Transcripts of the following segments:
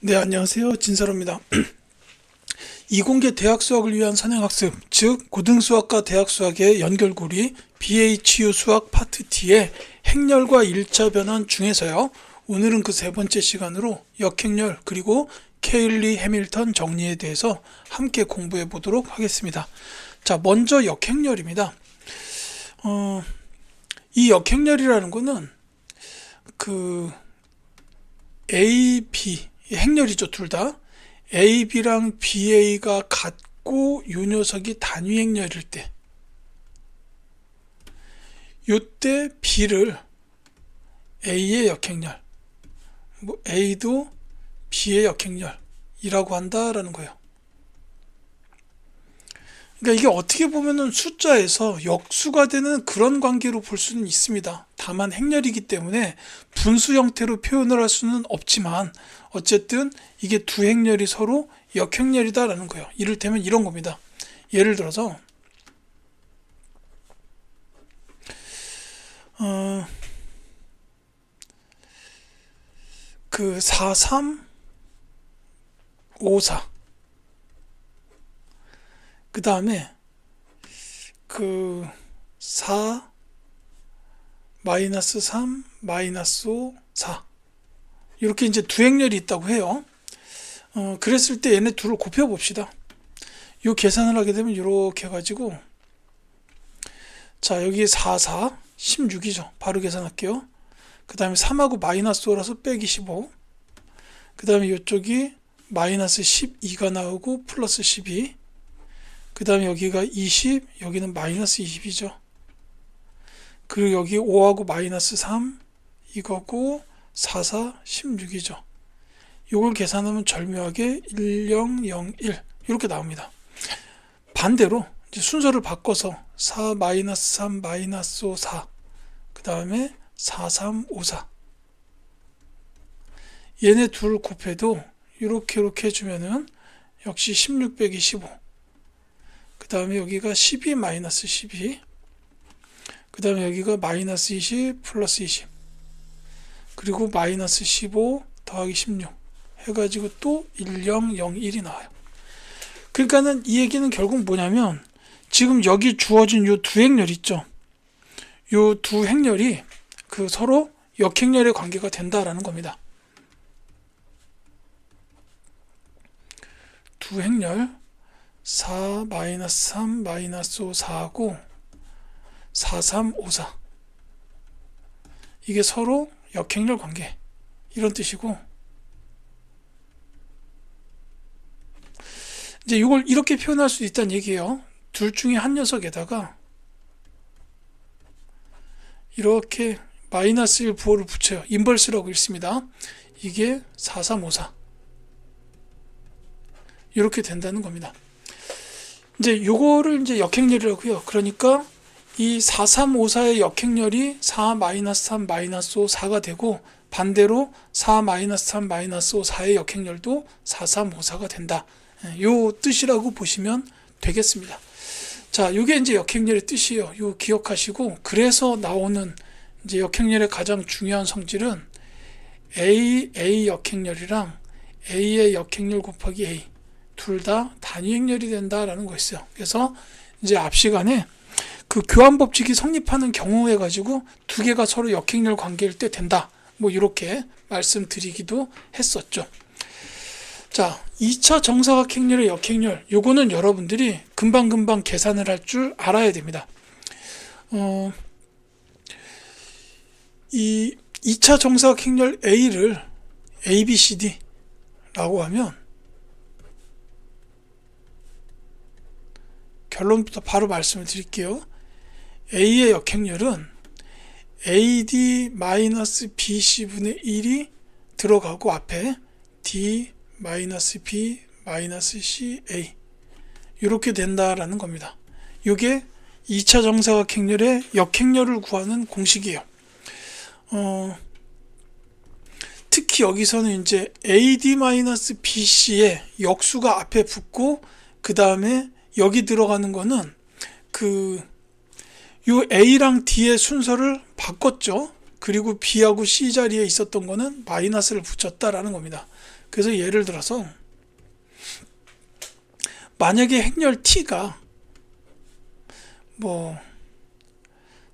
네, 안녕하세요. 진사로입니다. 이공계 대학 수학을 위한 선행학습, 즉 고등수학과 대학 수학의 연결고리 BHU 수학 파트 D의 행렬과 1차 변환 중에서요. 오늘은 그 세 번째 시간으로 역행렬 그리고 케일리 해밀턴 정리에 대해서 함께 공부해 보도록 하겠습니다. 자, 먼저 역행렬입니다. 이 역행렬이라는 거는 그 A, B 행렬이죠, 둘 다. A, B랑 BA가 같고 요 녀석이 단위 행렬일 때, 요때 B를 A의 역행렬, 뭐 A도 B의 역행렬이라고 한다라는 거예요. 그러니까 이게 어떻게 보면은 숫자에서 역수가 되는 그런 관계로 볼 수는 있습니다. 다만 행렬이기 때문에 분수 형태로 표현을 할 수는 없지만 어쨌든 이게 두 행렬이 서로 역행렬이다라는 거예요. 이를테면 이런 겁니다. 예를 들어서 그 4, 3, 5, 4. 그 다음에 그 4, 마이너스 3, 마이너스 5, 4. 이렇게 이제 두 행렬이 있다고 해요. 그랬을 때 얘네 둘을 곱해 봅시다. 요 계산을 하게 되면 이렇게 해가지고, 자, 여기 4, 4, 16이죠. 바로 계산할게요. 그 다음에 3하고 마이너스 5라서 빼기 15. 그 다음에 이쪽이 마이너스 12가 나오고 플러스 12. 그 다음에 여기가 20, 여기는 마이너스 20이죠. 그리고 여기 5하고 마이너스 3, 이거고 4, 4, 16이죠. 이걸 계산하면 절묘하게 1, 0, 0, 1 이렇게 나옵니다. 반대로 이제 순서를 바꿔서 4, 마이너스 3, 마이너스 5, 4. 그 다음에 4, 3, 5, 4. 얘네 둘 곱해도 이렇게 해주면은 역시 16 빼기 15. 그 다음에 여기가 12 마이너스 12. 그 다음에 여기가 마이너스 20 플러스 20. 그리고 마이너스 15 더하기 16 해가지고 또 1, 0, 0, 1이 나와요. 그러니까는 이 얘기는 결국 뭐냐면 지금 여기 주어진 요 두 행렬 있죠. 요 두 행렬이 그 서로 역행렬의 관계가 된다라는 겁니다. 두 행렬 4, 마이너스 3, 마이너스 5, 4하고 4, 3, 5, 4. 이게 서로 역행렬 관계. 이런 뜻이고, 이제 이걸 이렇게 표현할 수 있다는 얘기예요. 둘 중에 한 녀석에다가 이렇게 마이너스 1 부호를 붙여요. 인벌스라고 읽습니다. 이게 4, 3, 5, 4. 이렇게 된다는 겁니다. 이제 요거를 이제 역행렬이라고 해요. 그러니까 이 4, 3, 5, 4의 역행렬이 4, 마이너스 3, 마이너스 5, 4가 되고 반대로 4, 마이너스 3, 마이너스 5, 4의 역행렬도 4, 3, 5, 4가 된다. 요 뜻이라고 보시면 되겠습니다. 자, 요게 이제 역행렬의 뜻이에요. 요 기억하시고, 그래서 나오는 이제 역행렬의 가장 중요한 성질은 A 역행렬이랑 A의 역행렬 곱하기 A 둘 다 단위 행렬이 된다라는 거였어요. 그래서 이제 앞 시간에 그 교환 법칙이 성립하는 경우에 가지고 두 개가 서로 역행렬 관계일 때 된다. 뭐 이렇게 말씀드리기도 했었죠. 자, 2차 정사각 행렬의 역행렬, 요거는 여러분들이 금방금방 계산을 할 줄 알아야 됩니다. 이 2차 정사각 행렬 A를 ABCD라고 하면 결론부터 바로 말씀을 드릴게요. A의 역행렬은 AD-BC분의 1이 들어가고 앞에 D-B-CA 이렇게 된다라는 겁니다. 이게 2차 정사각 행렬의 역행렬을 구하는 공식이에요. 특히 여기서는 이제 AD-BC의 역수가 앞에 붙고 그 다음에 여기 들어가는 거는 요 A랑 D의 순서를 바꿨죠. 그리고 B하고 C 자리에 있었던 거는 마이너스를 붙였다라는 겁니다. 그래서 예를 들어서 만약에 행렬 t가 뭐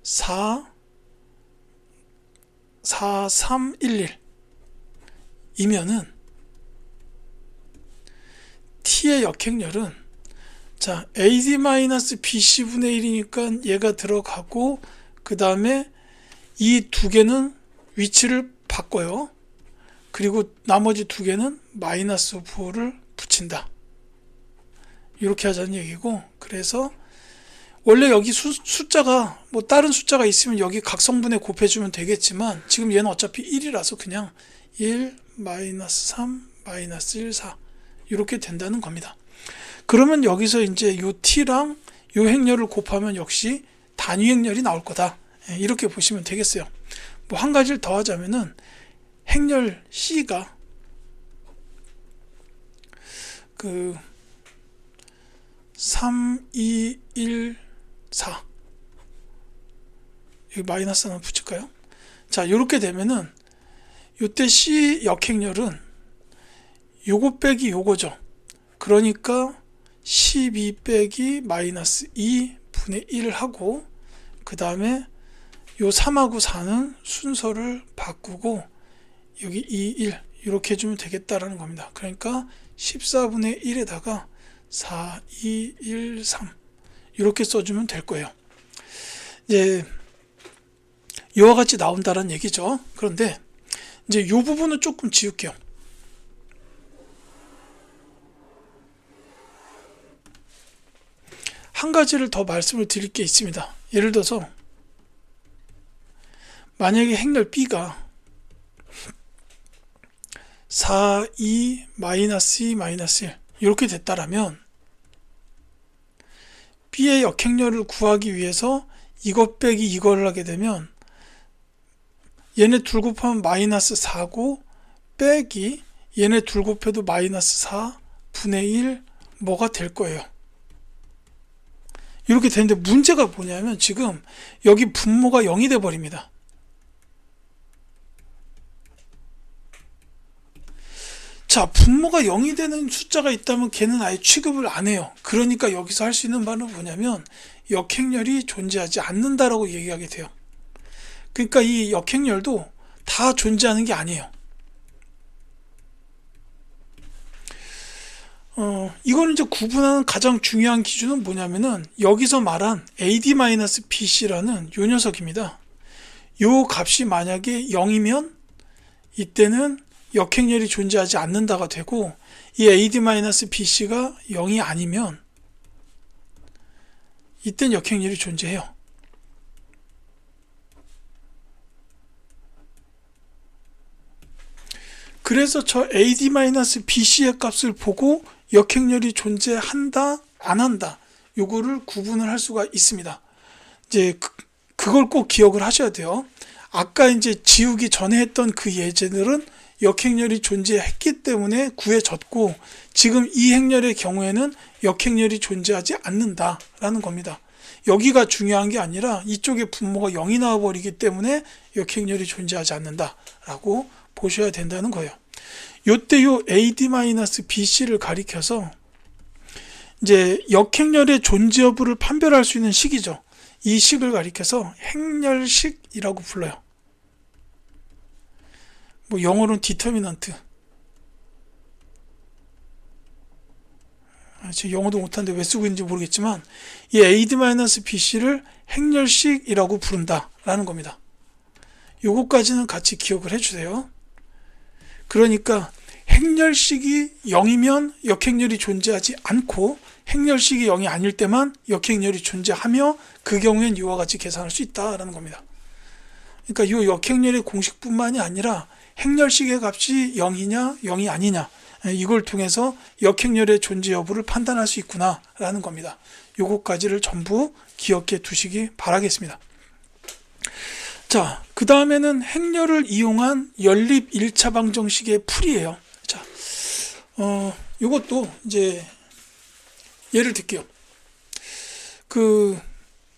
3, 11 이면은 t의 역행렬은 자 ad-bc분의 1이니까 얘가 들어가고 그 다음에 이 두 개는 위치를 바꿔요. 그리고 나머지 두 개는 마이너스 9를 붙인다. 이렇게 하자는 얘기고, 그래서 원래 여기 숫자가 뭐 다른 숫자가 있으면 여기 각성분에 곱해주면 되겠지만 지금 얘는 어차피 1이라서 그냥 1, 마이너스 3, 마이너스 1, 4 이렇게 된다는 겁니다. 그러면 여기서 이제 요 t랑 요 행렬을 곱하면 역시 단위 행렬이 나올 거다. 이렇게 보시면 되겠어요. 뭐 한 가지를 더 하자면은 행렬 c가 그 3, 2, 1, 4 여기 마이너스 하나 붙일까요? 자, 이렇게 되면은 요때 C 역행렬은 요거 빼기 요거죠. 그러니까 12 빼기 마이너스 2 분의 1을 하고 그 다음에 요 3하고 4는 순서를 바꾸고 여기 2, 1 이렇게 해주면 되겠다라는 겁니다. 그러니까 14분의 1에다가 4, 2, 1, 3 이렇게 써주면 될 거예요. 이제 이와 같이 나온다는 얘기죠. 그런데 이제 이 부분은 조금 지울게요. 한 가지를 더 말씀을 드릴 게 있습니다. 예를 들어서 만약에 행렬 B가 4, 2, 마이너스 2, 마이너스 1 이렇게 됐다라면 B의 역행렬을 구하기 위해서 이것 빼기 이거를 하게 되면 얘네 둘 곱하면 마이너스 4고 빼기 얘네 둘 곱해도 마이너스 4 분의 1 뭐가 될 거예요. 이렇게 되는데 문제가 뭐냐면 지금 여기 분모가 0이 돼 버립니다. 자, 분모가 0이 되는 숫자가 있다면 걔는 아예 취급을 안 해요. 그러니까 여기서 할 수 있는 말은 뭐냐면 역행렬이 존재하지 않는다라고 얘기하게 돼요. 그러니까 이 역행렬도 다 존재하는 게 아니에요. 이거는 이제 구분하는 가장 중요한 기준은 뭐냐면은 여기서 말한 AD-BC라는 요 녀석입니다. 요 값이 만약에 0이면 이때는 역행렬이 존재하지 않는다가 되고 이 AD-BC가 0이 아니면 이땐 역행렬이 존재해요. 그래서 저 AD-BC의 값을 보고 역행렬이 존재한다, 안 한다, 요거를 구분을 할 수가 있습니다. 이제 그걸 꼭 기억을 하셔야 돼요. 아까 이제 지우기 전에 했던 그 예제들은 역행렬이 존재했기 때문에 구해졌고 지금 이 행렬의 경우에는 역행렬이 존재하지 않는다라는 겁니다. 여기가 중요한 게 아니라 이쪽에 분모가 0이 나와버리기 때문에 역행렬이 존재하지 않는다라고 보셔야 된다는 거예요. 요때 요 AD-BC를 가리켜서 이제 역행렬의 존재 여부를 판별할 수 있는 식이죠. 이 식을 가리켜서 행렬식이라고 불러요. 뭐 영어로는 디터미넌트. 제가 영어도 못하는데 왜 쓰고 있는지 모르겠지만 이 AD-BC를 행렬식이라고 부른다라는 겁니다. 요거까지는 같이 기억을 해주세요. 그러니까 행렬식이 0이면 역행렬이 존재하지 않고 행렬식이 0이 아닐 때만 역행렬이 존재하며 그 경우엔 이와 같이 계산할 수 있다라는 겁니다. 그러니까 이 역행렬의 공식뿐만이 아니라 행렬식의 값이 0이냐 0이 아니냐 이걸 통해서 역행렬의 존재 여부를 판단할 수 있구나라는 겁니다. 요거까지를 전부 기억해 두시기 바라겠습니다. 자, 그 다음에는 행렬을 이용한 연립 1차 방정식의 풀이에요. 자, 요것도 이제 예를 들게요.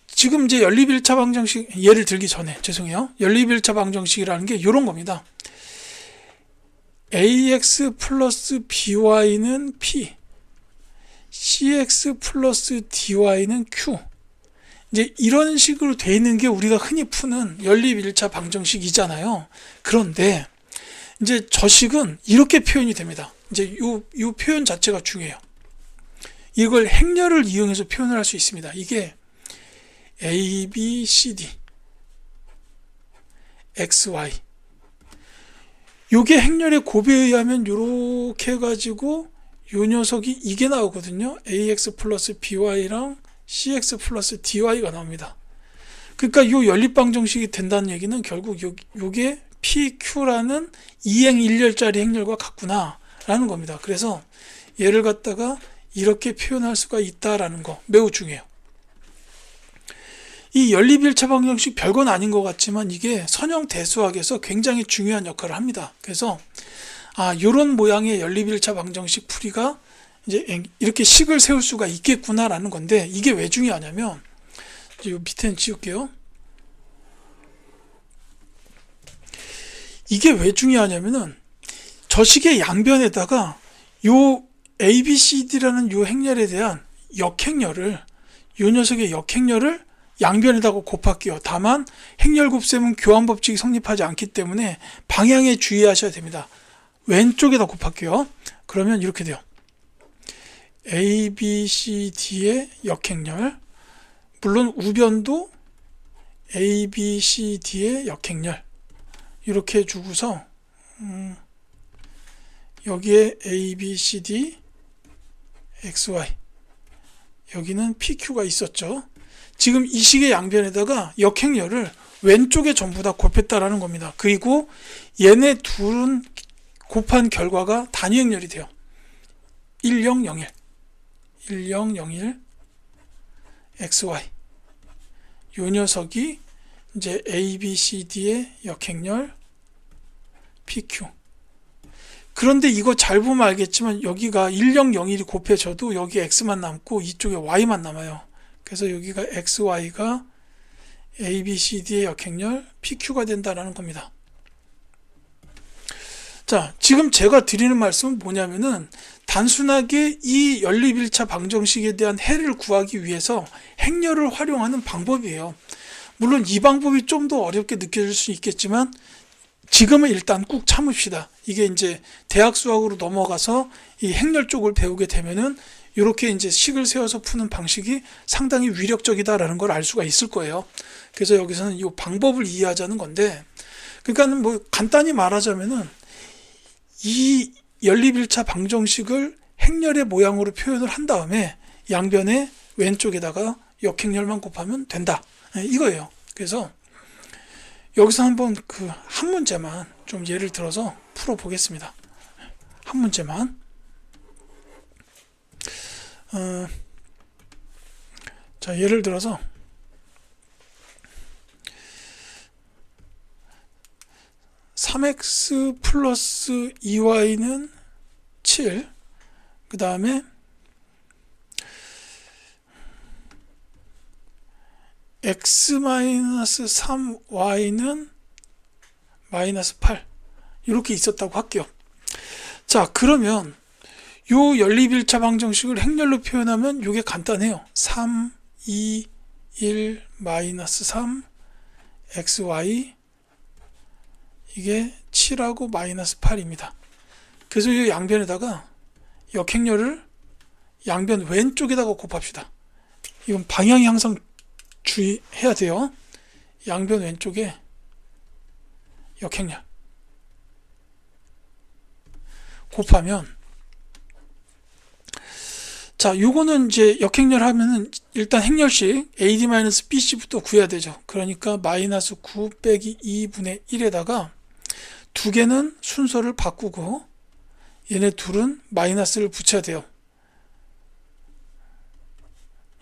지금 이제 연립 1차 방정식 예를 들기 전에 죄송해요. 연립 1차 방정식이라는 게 이런 겁니다. ax 플러스 by는 p, cx 플러스 dy는 q. 이제 이런 식으로 돼 있는 게 우리가 흔히 푸는 연립 1차 방정식이잖아요. 그런데 이제 저 식은 이렇게 표현이 됩니다. 이제 요 표현 자체가 중요해요. 이걸 행렬을 이용해서 표현을 할 수 있습니다. 이게 a, b, c, d, x, y. 요게 행렬의 곱에 의하면 요렇게 해가지고 요 녀석이 이게 나오거든요. ax 플러스 by랑 cx 플러스 dy가 나옵니다. 그러니까 요 연립방정식이 된다는 얘기는 결국 요게 pq라는 이행 1열짜리 행렬과 같구나 라는 겁니다. 그래서 얘를 갖다가 이렇게 표현할 수가 있다라는 거 매우 중요해요. 이 연립 1차 방정식 별건 아닌 것 같지만 이게 선형 대수학에서 굉장히 중요한 역할을 합니다. 그래서 요런 모양의 연립 1차 방정식 풀이가 이제 이렇게 식을 세울 수가 있겠구나라는 건데, 이게 왜 중요하냐면 요 밑에는 지울게요. 이게 왜 중요하냐면은 저 식의 양변에다가 요 ABCD라는 요 행렬에 대한 역행렬을, 요 녀석의 역행렬을 양변에다가 곱할게요. 다만 행렬 곱셈은 교환 법칙이 성립하지 않기 때문에 방향에 주의하셔야 됩니다. 왼쪽에다 곱할게요. 그러면 이렇게 돼요. ABCD의 역행렬, 물론 우변도 ABCD의 역행렬 이렇게 해주고서 여기에 ABCD XY, 여기는 PQ가 있었죠. 지금 이 식의 양변에다가 역행렬을 왼쪽에 전부 다 곱했다라는 겁니다. 그리고 얘네 둘은 곱한 결과가 단위행렬이 돼요. 1001 1001 XY, 요 녀석이 이제 ABCD의 역행렬 PQ. 그런데 이거 잘 보면 알겠지만 여기가 1001이 곱해져도 여기 X만 남고 이쪽에 Y만 남아요. 그래서 여기가 XY가 ABCD의 역행렬 PQ가 된다라는 겁니다. 자, 지금 제가 드리는 말씀은 뭐냐면은 단순하게 이 연립 1차 방정식에 대한 해를 구하기 위해서 행렬을 활용하는 방법이에요. 물론 이 방법이 좀 더 어렵게 느껴질 수 있겠지만 지금은 일단 꾹 참읍시다. 이게 이제 대학 수학으로 넘어가서 이 행렬 쪽을 배우게 되면은 이렇게 이제 식을 세워서 푸는 방식이 상당히 위력적이다라는 걸 알 수가 있을 거예요. 그래서 여기서는 이 방법을 이해하자는 건데, 그러니까 뭐 간단히 말하자면은 이 연립 1차 방정식을 행렬의 모양으로 표현을 한 다음에 양변에 왼쪽에다가 역행렬만 곱하면 된다. 이거예요. 그래서 여기서 한번 그 한 문제만 좀 예를 들어서 풀어 보겠습니다. 한 문제만. 자, 예를 들어서 3x 플러스 2y는 7, 그 다음에 x-3y는 마이너스 8 이렇게 있었다고 할게요. 자, 그러면 요 연립 1차 방정식을 행렬로 표현하면 요게 간단해요. 3, 2, 1, 마이너스 3, xy 이게 7하고 마이너스 8입니다. 그래서 이 양변에다가 역행렬을 양변 왼쪽에다가 곱합시다. 이건 방향이 항상 주의해야 돼요. 양변 왼쪽에 역행렬 곱하면, 자, 요거는 이제 역행렬 하면은 일단 행렬식 AD-BC부터 구해야 되죠. 그러니까 마이너스 9 빼기 2분의 1에다가 두 개는 순서를 바꾸고 얘네 둘은 마이너스를 붙여야 돼요.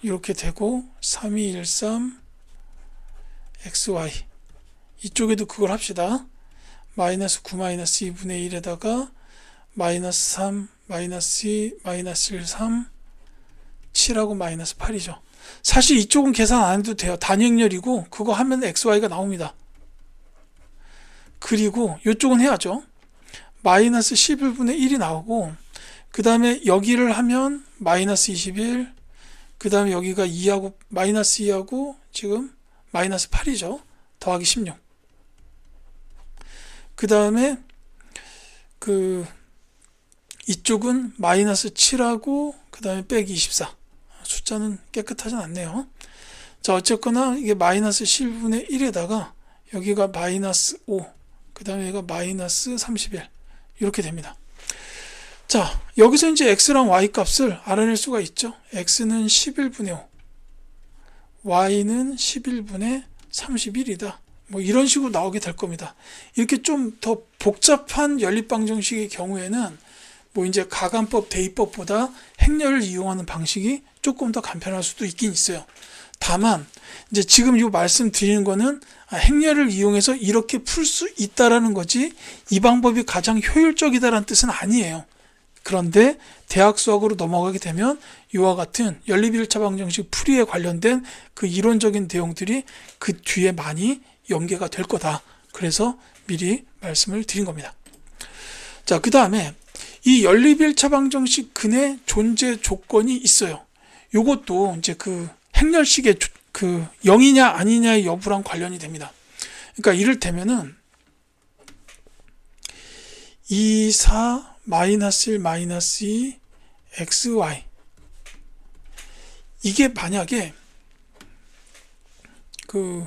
이렇게 되고 3213 XY, 이쪽에도 그걸 합시다. 마이너스 9 마이너스 2분의 1에다가 마이너스 3 마이너스 2 마이너스 1 3 7하고 마이너스 8이죠. 사실 이쪽은 계산 안 해도 돼요. 단위행렬이고 그거 하면 XY가 나옵니다. 그리고 이쪽은 해야죠. 마이너스 11분의 1이 나오고, 그 다음에 여기를 하면 마이너스 21, 그 다음에 여기가 2하고 마이너스 2하고 지금 마이너스 8이죠. 더하기 16. 그 다음에 이쪽은 마이너스 7하고 그 다음에 빼기 24. 숫자는 깨끗하진 않네요. 자, 어쨌거나 이게 마이너스 11분의 1에다가 여기가 마이너스 5, 그 다음에 여기가 마이너스 31 이렇게 됩니다. 자, 여기서 이제 x랑 y 값을 알아낼 수가 있죠. x는 11분의 5, y는 11분의 31이다. 뭐 이런 식으로 나오게 될 겁니다. 이렇게 좀 더 복잡한 연립방정식의 경우에는 뭐 이제 가간법, 대입법보다 행렬을 이용하는 방식이 조금 더 간편할 수도 있긴 있어요. 다만 이제 지금 이 말씀드리는 거는 행렬을 이용해서 이렇게 풀 수 있다라는 거지 이 방법이 가장 효율적이다라는 뜻은 아니에요. 그런데 대학 수학으로 넘어가게 되면 이와 같은 연립 1차 방정식 풀이에 관련된 그 이론적인 내용들이 그 뒤에 많이 연계가 될 거다. 그래서 미리 말씀을 드린 겁니다. 자, 그 다음에 이 연립 1차 방정식 근의 존재 조건이 있어요. 요것도 이제 그 행렬식의 그 0이냐 아니냐의 여부랑 관련이 됩니다. 그러니까 이를테면은 2, 4, 마이너스 1, 마이너스 2, xy 이게 만약에 그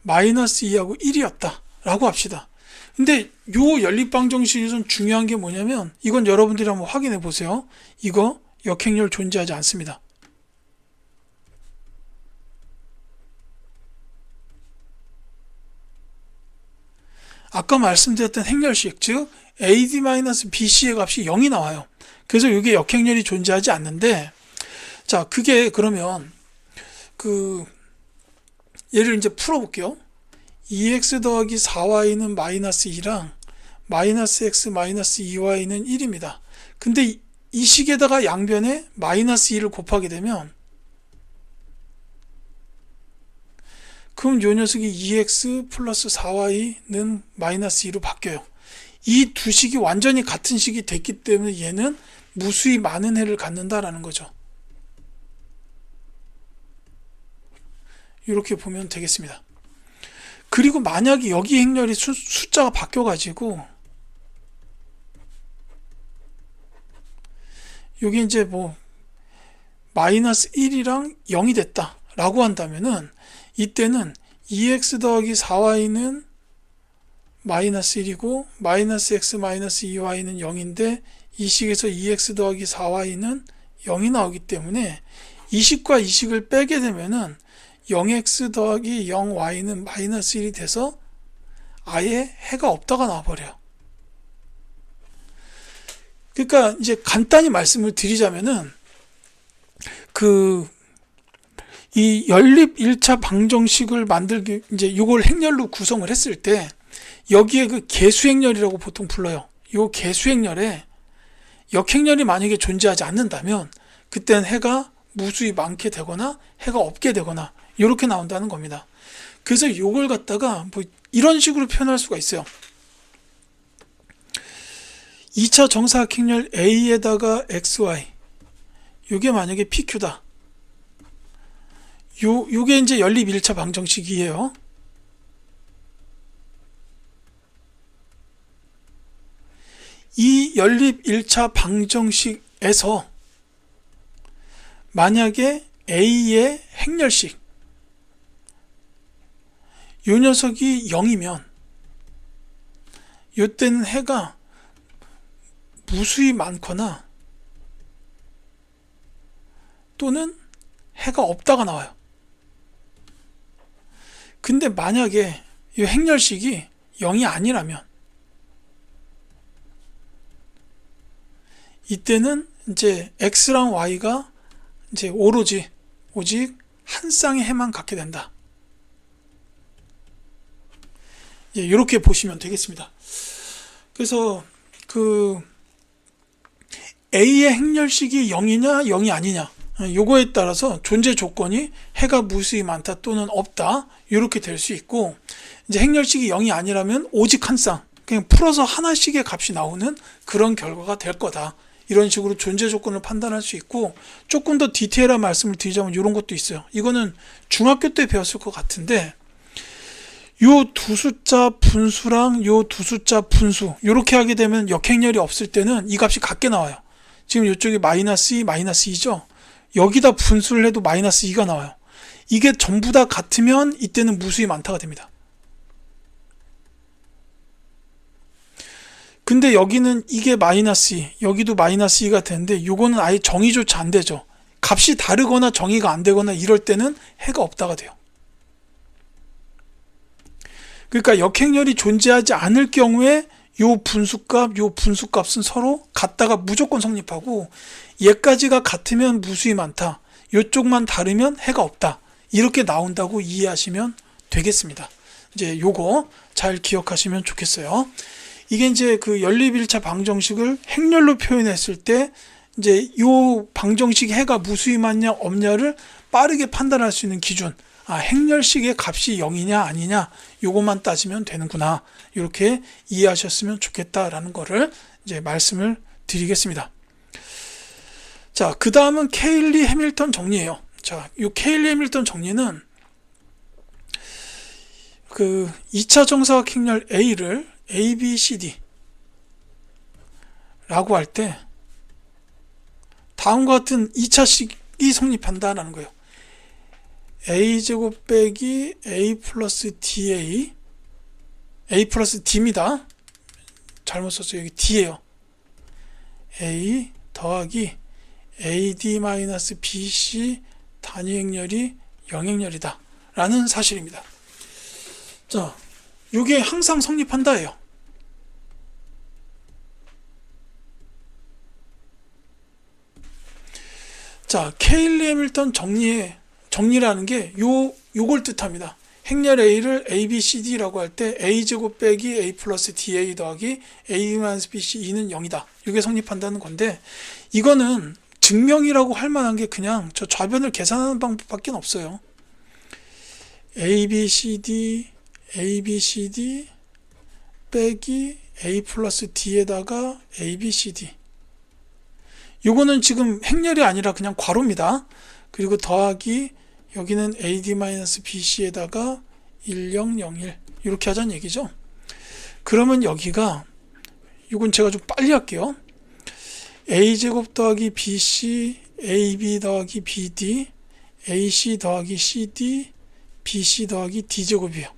마이너스 2하고 1이었다 라고 합시다. 근데 요 연립방정식에서는 중요한 게 뭐냐면 이건 여러분들이 한번 확인해 보세요. 이거 역행렬 존재하지 않습니다. 아까 말씀드렸던 행렬식, 즉 AD-BC의 값이 0이 나와요. 그래서 이게 역행렬이 존재하지 않는데, 자, 그게 그러면 얘를 이제 풀어볼게요. 2x 더하기 4y는 마이너스 2랑 마이너스 x 마이너스 2y는 1입니다. 근데 이 식에다가 양변에 마이너스 2를 곱하게 되면 그럼 요 녀석이 2x 플러스 4y는 마이너스 2로 바뀌어요. 이 두 식이 완전히 같은 식이 됐기 때문에 얘는 무수히 많은 해를 갖는다라는 거죠. 이렇게 보면 되겠습니다. 그리고 만약에 여기 행렬이 숫자가 바뀌어가지고 여기 이제 뭐 마이너스 1이랑 0이 됐다 라고 한다면은 이때는 2x 더하기 4y는 마이너스 1이고 마이너스 x 마이너스 2y는 0인데 이 식에서 2x 더하기 4y는 0이 나오기 때문에 이 식과 이 식을 빼게 되면은 0x 더하기 0y는 마이너스 1이 돼서 아예 해가 없다가 나와버려요. 그러니까 이제 간단히 말씀을 드리자면은 이 연립 1차 방정식을 만들기 이제 이걸 행렬로 구성을 했을 때 여기에 그 개수행렬이라고 보통 불러요. 이 개수행렬에 역행렬이 만약에 존재하지 않는다면 그때는 해가 무수히 많게 되거나 해가 없게 되거나 이렇게 나온다는 겁니다. 그래서 이걸 갖다가 뭐 이런 식으로 표현할 수가 있어요. 2차 정사각행렬 A에다가 XY 이게 만약에 PQ다. 요게 이제 연립 1차 방정식이에요. 이 연립 1차 방정식에서 만약에 A의 행렬식 요 녀석이 0이면 요때는 해가 무수히 많거나 또는 해가 없다가 나와요. 근데 만약에 이 행렬식이 0이 아니라면 이때는 이제 x랑 y가 이제 오직 한 쌍의 해만 갖게 된다. 예, 이렇게 보시면 되겠습니다. 그래서 A의 행렬식이 0이냐 0이 아니냐 요거에 따라서 존재 조건이 해가 무수히 많다 또는 없다 이렇게 될 수 있고 이제 행렬식이 0이 아니라면 오직 한 쌍 그냥 풀어서 하나씩의 값이 나오는 그런 결과가 될 거다. 이런 식으로 존재 조건을 판단할 수 있고, 조금 더 디테일한 말씀을 드리자면 이런 것도 있어요. 이거는 중학교 때 배웠을 것 같은데, 요 두 숫자 분수랑 요 두 숫자 분수 이렇게 하게 되면 역행렬이 없을 때는 이 값이 같게 나와요. 지금 이쪽이 마이너스 2, 마이너스 2죠. 여기다 분수를 해도 마이너스 2가 나와요. 이게 전부 다 같으면 이때는 무수히 많다가 됩니다. 근데 여기는 이게 마이너스 2, 여기도 마이너스 2가 되는데 요거는 아예 정의조차 안 되죠. 값이 다르거나 정의가 안 되거나 이럴 때는 해가 없다가 돼요. 그러니까 역행렬이 존재하지 않을 경우에 요 분수값은 서로 같다가 무조건 성립하고, 얘까지가 같으면 무수히 많다, 요쪽만 다르면 해가 없다, 이렇게 나온다고 이해하시면 되겠습니다. 이제 요거 잘 기억하시면 좋겠어요. 이게 이제 그 연립일차 방정식을 행렬로 표현했을 때 이제 요 방정식 해가 무수히 많냐 없냐를 빠르게 판단할 수 있는 기준, 행렬식의 값이 0이냐 아니냐 요것만 따지면 되는구나, 이렇게 이해하셨으면 좋겠다라는 거를 이제 말씀을 드리겠습니다. 자, 그 다음은 케일리 해밀턴 정리예요. 자, 이 케일리 해밀턴 정리는 그 2차 정사각 행렬 A를 A, B, C, D 라고 할 때 다음과 같은 2차식이 성립한다라는 거예요. A제곱 빼기 A 플러스 DA, A 플러스 D입니다. 잘못 썼어요. 여기 D예요. A 더하기 AD 마이너스 BC 단위 행렬이 영행렬이다 라는 사실입니다. 자, 이게 항상 성립한다예요. 자, 케일리 해밀턴 정리라는 게 요걸 뜻합니다. 행렬 A를 A, B, C, D라고 할 때 A제곱 빼기 A 플러스 DA 더하기 A 마이너스 BC 2는 0이다. 이게 성립한다는 건데, 이거는 증명이라고 할 만한 게 그냥 저 좌변을 계산하는 방법밖에 없어요. A, B, C, D, A, B, C, D 빼기 A 플러스 D에다가 A, B, C, D. 요거는 지금 행렬이 아니라 그냥 괄호입니다. 그리고 더하기 여기는 AD-BC에다가 1001 이렇게 하자는 얘기죠. 그러면 여기가, 이건 제가 좀 빨리 할게요. A제곱 더하기 BC, AB 더하기 BD, AC 더하기 CD, BC 더하기 D제곱이에요.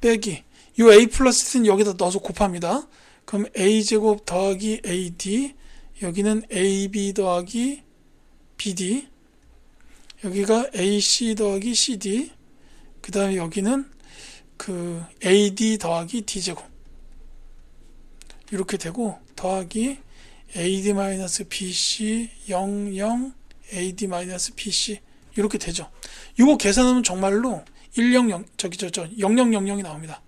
빼기 이 A 플러스는 여기다 넣어서 곱합니다. 그럼 A제곱 더하기 AD, 여기는 AB 더하기 BD, 여기가 AC 더하기 CD, 그 다음에 여기는 그 AD 더하기 D제곱 이렇게 되고, 더하기 AD-BC 00 AD-BC 이렇게 되죠. 이거 계산하면 정말로 0000이 나옵니다.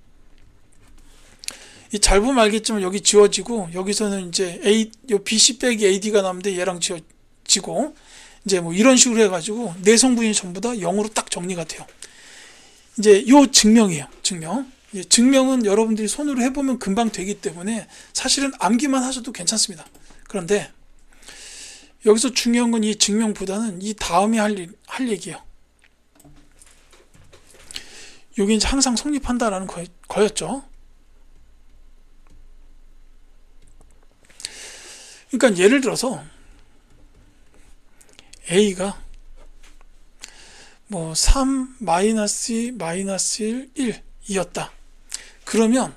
잘 보면 알겠지만 여기 지워지고, 여기서는 이제 요 BC 빼기 AD가 나오는데 얘랑 지워지고, 이제 뭐 이런 식으로 해가지고 내성분이 전부 다 0으로 딱 정리가 돼요. 이제 요 증명이에요. 증명은 여러분들이 손으로 해보면 금방 되기 때문에 사실은 암기만 하셔도 괜찮습니다. 그런데 여기서 중요한 건 이 증명보다는 이 다음에 할 얘기예요. 여기 이제 항상 성립한다라는 거였죠. 그러니까 예를 들어서 A가 뭐 3, 마이너스 2, 마이너스 1, 1이었다. 그러면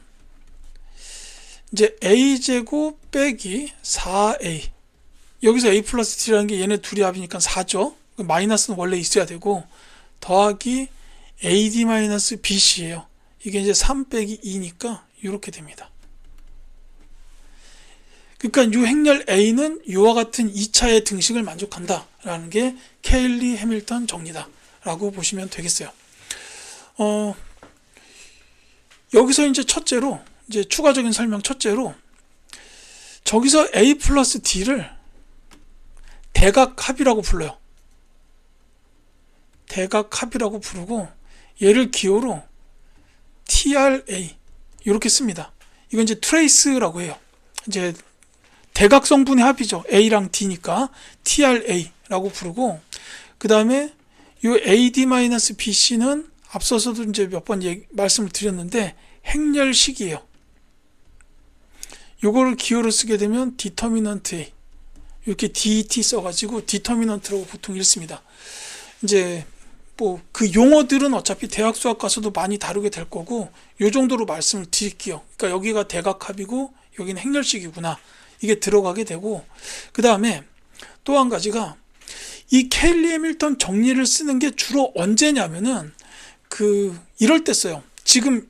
이제 A제곱 빼기 4A, 여기서 A 플러스 T라는 게 얘네 둘이 합이니까 4죠. 마이너스는 원래 있어야 되고, 더하기 AD 마이너스 BC예요. 이게 이제 3 빼기 2니까 이렇게 됩니다. 그러니까 이 행렬 A는 이와 같은 2차의 등식을 만족한다라는 게 케일리 해밀턴 정리다 라고 보시면 되겠어요. 여기서 이제 첫째로, 이제 추가적인 설명 첫째로, 저기서 A 플러스 D를 대각합이라고 불러요. 대각합이라고 부르고, 얘를 기호로 TRA 이렇게 씁니다. 이건 이제 트레이스라고 해요. 이제 대각성분의 합이죠. A랑 D니까 TRA라고 부르고, 그 다음에 이 AD-BC는 앞서서도 이제 몇 번 말씀을 드렸는데 행렬식이에요. 요거를 기호로 쓰게 되면 디터미넌트 A, 이렇게 DET 써가지고 디터미넌트라고 보통 읽습니다. 이제 뭐 그 용어들은 어차피 대학 수학 가서도 많이 다루게 될 거고, 요 정도로 말씀을 드릴게요. 그러니까 여기가 대각합이고 여기는 행렬식이구나, 이게 들어가게 되고, 그 다음에 또 한 가지가 이 케일리 해밀턴 정리를 쓰는 게 주로 언제냐면은 이럴 때 써요. 지금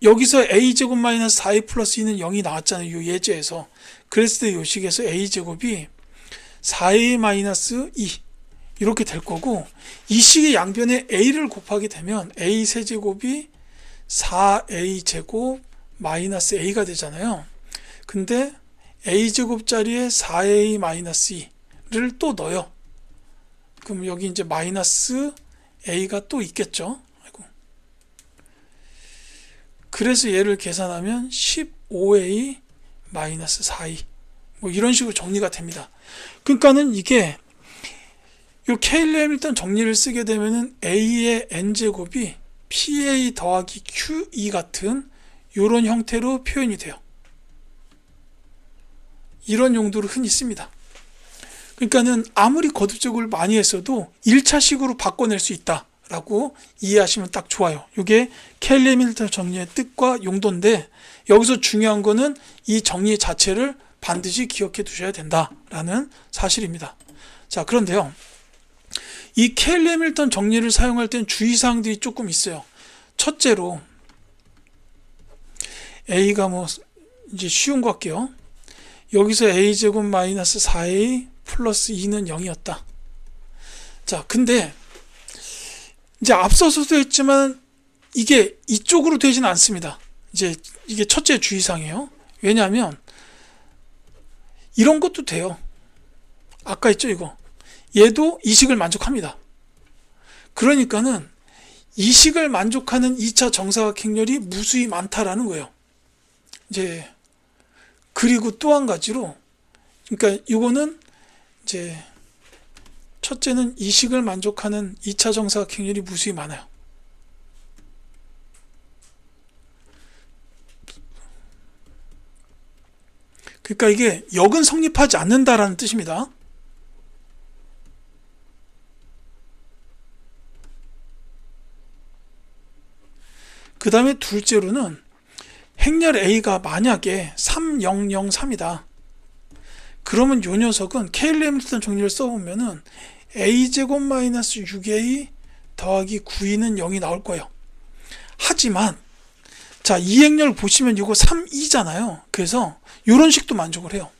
여기서 a제곱 마이너스 4a 플러스 2는 0이 나왔잖아요. 이 예제에서. 그랬을 때 이 식에서 a제곱이 4a 마이너스 2 이렇게 될 거고, 이 식의 양변에 a를 곱하게 되면 a 세제곱이 4a 제곱 마이너스 a가 되잖아요. 근데 a제곱 자리에 4a 마이너스 2를 또 넣어요. 그럼 여기 이제 마이너스 a가 또 있겠죠. 그래서 얘를 계산하면 15a 마이너스 4a 뭐 이런 식으로 정리가 됩니다. 그러니까는 이게 요 케일리 해밀턴 정리를 쓰게 되면은 a의 n제곱이 pa 더하기 qe 같은 이런 형태로 표현이 돼요. 이런 용도로 흔히 씁니다. 그러니까는 아무리 거듭적을 많이 했어도 1차식으로 바꿔낼 수 있다라고 이해하시면 딱 좋아요. 이게 케일리 해밀턴 정리의 뜻과 용도인데, 여기서 중요한 거는 이 정리 자체를 반드시 기억해 두셔야 된다라는 사실입니다. 자, 그런데요, 이 케일리 해밀턴 정리를 사용할 땐 주의사항들이 조금 있어요. 첫째로 a가 뭐 이제 쉬운 거 할게요. 여기서 a제곱 마이너스 4a 플러스 2는 0이었다. 자, 근데 이제 앞서서도 했지만 이게 이쪽으로 되지는 않습니다. 이제 이게 첫째 주의사항이에요. 왜냐하면 이런 것도 돼요. 아까 했죠, 이거. 얘도 이식을 만족합니다. 그러니까는 이식을 만족하는 2차 정사각행렬이 무수히 많다라는 거예요. 이제 그리고 또 한 가지로, 그러니까 이거는 이제 첫째는 이식을 만족하는 2차 정사각행렬이 무수히 많아요. 그러니까 이게 역은 성립하지 않는다라는 뜻입니다. 그 다음에 둘째로는 행렬 A가 만약에 3003이다. 그러면 이 녀석은 케일리 해밀턴 정리를 써보면은 a제곱 마이너스 6a 더하기 9e는 0이 나올 거예요. 하지만 자, 이 행렬 보시면 이거 3, 2잖아요. 그래서 이런 식도 만족을 해요.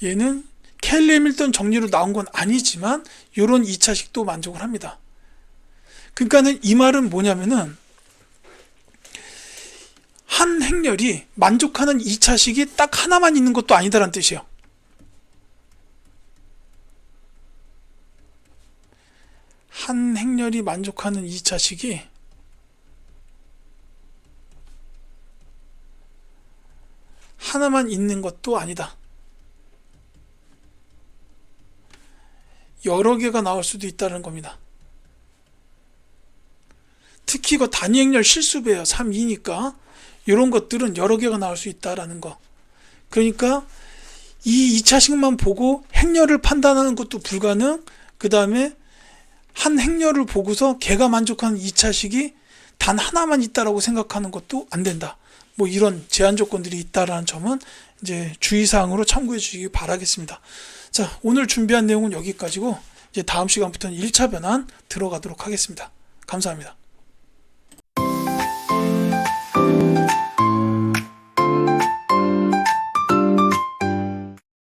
얘는 케일리 해밀턴 정리로 나온 건 아니지만 이런 2차식도 만족을 합니다. 그러니까는 이 말은 뭐냐면은 한 행렬이 만족하는 2차식이 딱 하나만 있는 것도 아니다라는 뜻이에요. 한 행렬이 만족하는 2차식이 하나만 있는 것도 아니다. 여러 개가 나올 수도 있다는 겁니다. 특히 이거 단위 행렬 실수배예요. 3, 2니까 이런 것들은 여러 개가 나올 수 있다라는 거. 그러니까 이 2차식만 보고 행렬을 판단하는 것도 불가능. 그 다음에 한 행렬을 보고서 걔가 만족하는 2차식이 단 하나만 있다라고 생각하는 것도 안 된다. 뭐 이런 제한 조건들이 있다라는 점은 이제 주의사항으로 참고해 주시기 바라겠습니다. 자, 오늘 준비한 내용은 여기까지고 이제 다음 시간부터는 1차 변환 들어가도록 하겠습니다. 감사합니다.